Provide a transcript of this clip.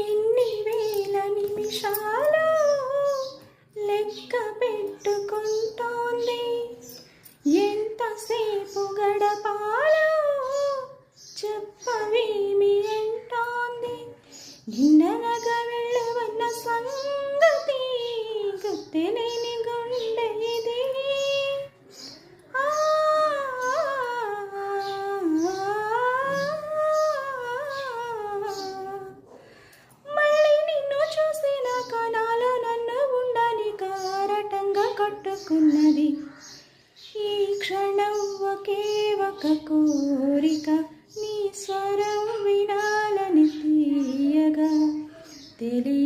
ఎన్ని వేల నిమిషాలు లెక్క పెట్టుకుంటోంది, ఎంతసేపు గడపాలో చెప్పవేమి అంటోంది. గిన్నెనగా వెళ్ళవన్న సంగతి గుర్తులేని గుండె ఇది. మళ్ళీ నిన్ను చూసిన కణాలు నన్ను ఉండని కారటంగా కట్టుకున్నది. ఈ క్షణం ఒకే ఒక కోరిక, నీ స్వరం వినాలని తీయగా తెలియ